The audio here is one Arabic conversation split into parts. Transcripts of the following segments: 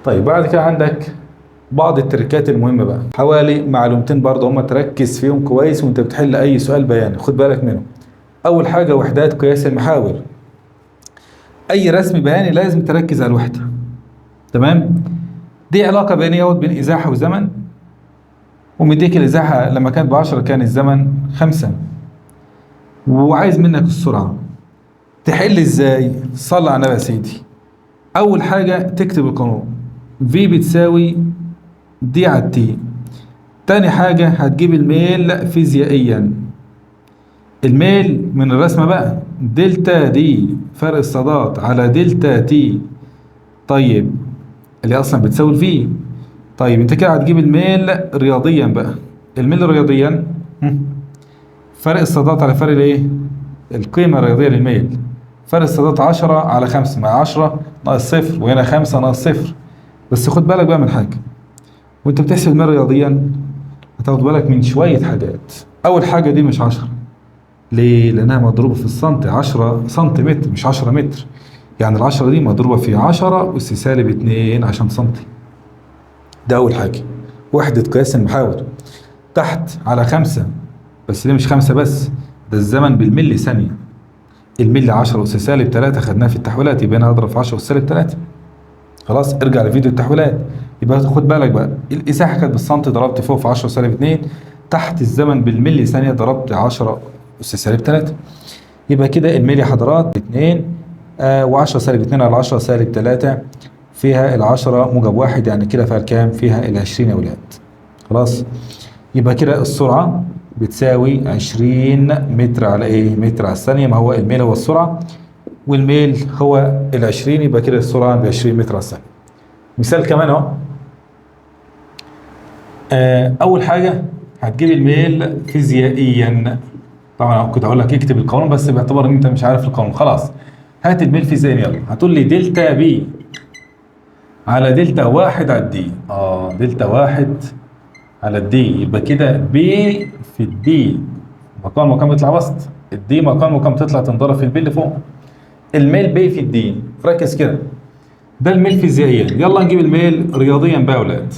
طيب بعد كده عندك بعض التركات المهمة بقى، حوالي معلومتين برضه هم تركز فيهم كويس وانت بتحل اي سؤال بياني، خد بالك منهم. اول حاجة وحدات قياس المحاور. اي رسم بياني لازم تركز على الوحدة. تمام. دي علاقة بينية بين ازاحة وزمن، ومديك الازاحة لما كانت ب10 كان الزمن 5، وعايز منك السرعة. تحل ازاي؟ صلى على النبي يا سيدي. اول حاجة تكتب القانون، في بتساوي دي على تي. تاني حاجة هتجيب الميل فيزيائيا. الميل من الرسمة بقى دلتا دي فرق الصادات على دلتا تي، طيب اللي اصلا بتساوي الفي. طيب انت كده هتجيب الميل رياضيا بقى. الميل رياضيا فرق الصادات على فرق الايه؟ القيمة الرياضية للميل. فرق الصادات 10 على 5، مع 10 ناقص صفر، وهنا 5 ناقص صفر. بس خد بالك بقى من حاجة، وانت بتحسب الميل رياضيا هتاخد بالك من شوية حاجات. أول حاجة دي مش 10، ليه؟ لأنها مضروبة في السنتي، 10 سنتيمتر مش 10 متر. يعني العشرة دي مضروبة في 10 أس سالب 2 عشان سنتي. ده أول حاجة، وحدة قياس المحاور. تحت على 5، بس دي مش 5 بس، ده الزمن بالملي ثانية. الملي 10 أس سالب 3 خدناها في التحويلات، يبقى أنا هضرب في 10 أس سالب 3. خلاص ارجع لفيديو التحويلات. يبقى خد بالك بقى، الإزاحة كانت بالسنتي، ضربت فوق في 10 سالب 2، تحت الزمن بالملي ثانية ضربت 10 أس سالب 3. يبقى كده الملي حضرات 2 و10 سالب 2 على 10 سالب 3 فيها ال10 موجب 1، يعني كده فيها الكام؟ فيها ال20 يا ولاد. خلاص. يبقى كده السرعة بتساوي 20 متر على ايه؟ متر على الثانية. ما هو الميل هو السرعة والميل هو ال20، يبقى كده السرعة ب20 متر على الثانية. مثال كمان اهو. أول حاجة هتجيب الميل فيزيائيا. طبعا كنت هقول لك اكتب القانون، بس باعتبار ان انت مش عارف القانون خلاص. هات الميل فيزيائيا يلا. هتقول لي دلتا بي على دلتا 1 على الدي. دلتا 1 على الدي، يبقى كده بي في الدي مقام مقام يطلع بسط، الدي مقام مقام تطلع تنضرب في البي اللي فوق. الميل بي في الدي، ركز كده. ده الميل فيزيائيا. يلا نجيب الميل رياضيا بقى يا ولاد.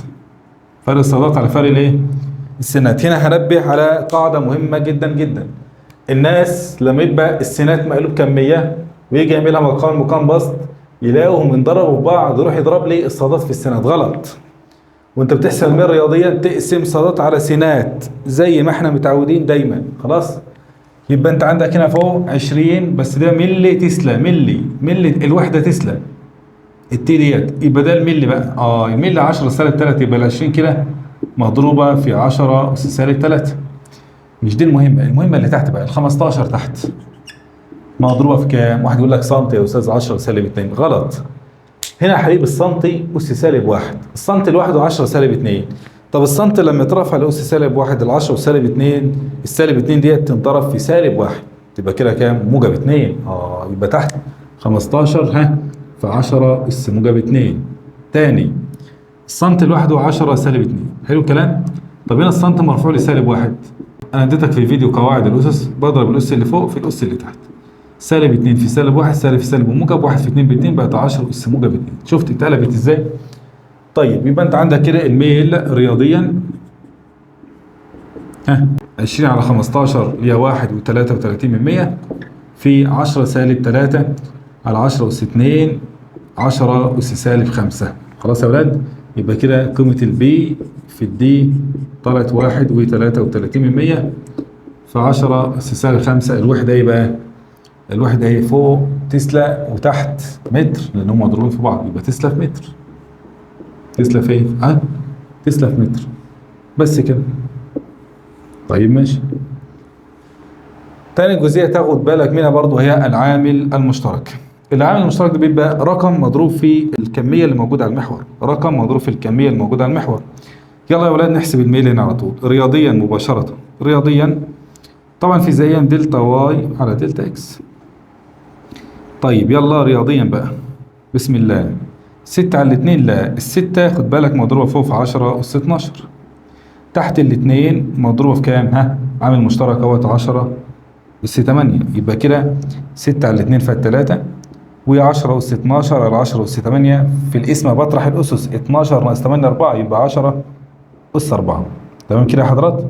فرق الصادات على فرق الايه؟ السنات. هنا هنبه على قاعده مهمه جدا جدا. الناس لما يبقى السنات مقلوب كميه ويجي يعملها مقام مقام بسط، يلاقوهم انضربوا في بعض، يروح يضرب لي الصادات في السنات. غلط. وانت بتحسب الميل رياضيا تقسم صادات على سنات زي ما احنا متعودين دايما. خلاص. يبقى انت عندك هنا فوق 20، بس ده ملي تسلا، ملي الوحده تسلا التي ديت، يبقى ده الملي بقى. الملي 10 سالب 3، يبقى ال 20 كده مضروبه في 10 اس سالب 3. مش دي المهمه، المهمه اللي تحت بقى، ال 15 تحت مضروبه في كام؟ واحد يقول لك سنتي يا استاذ 10 سالب 2. غلط. هنا يا حبيبي السنتي اس سالب 1، السنتي لوحده 10 سالب 2. طب السنتي لما يترفع لاس سالب 1، ال 10 وسالب 2، السالب 2 ديت تنضرب في سالب 1، تبقى كده كام؟ موجب 2. يبقى تحت 15 في 10 اس موجب 2. تاني السنتي لوحده 10 سالب 2. حلو الكلام؟ طب هنا السنتي مرفوع لسالب 1. انا اديتك في فيديو قواعد الاسس، بضرب الاس اللي فوق في الاس اللي تحت. سالب 2 في سالب 1، سالب في سالب وموجب، 1 في 2 ب2، بقت 10 اس موجب 2. شفت اتقلبت ازاي؟ طيب يبقى انت عندك كده الميل رياضيا 20 على 15 اللي هي 1.33 في 10 سالب 3 على 10 اس 2 10 اس سالب 5. خلاص يا ولاد. يبقى كده قيمة البي في الدي طلعت 1.33 في 10 اس سالب 5. الوحدة ايه بقى؟ الوحدة هي فوق تسلا وتحت متر، لأنهم مضروبين في بعض، يبقى تسلا في متر. تسلا في ايه؟ تسلا في متر. بس كده. طيب ماشي. تاني جزئية تاخد بالك منها برضو هي العامل المشترك. العامل المشترك ده بيبقى رقم مضروب في الكمية اللي موجودة على المحور، رقم مضروب في الكمية اللي موجودة على المحور. يلا يا ولاد نحسب الميل هنا على طول رياضيا مباشرة. رياضيا طبعا فيزيائيا دلتا واي على دلتا اكس. طيب يلا رياضيا بقى، بسم الله. 6 على 2، لا الستة خد بالك مضروبة فوق في 10 أس 12. تحت الاتنين مضروبة في كام؟ عامل مشترك اهوت 10 أس 8. يبقى كده 6 على 2 فيها 3، و10 أس 12 على 10 أس 8. في القسمة بطرح الأسس، 12 ناقص 8 4، يبقى 10 أس 4. تمام كده يا حضرات؟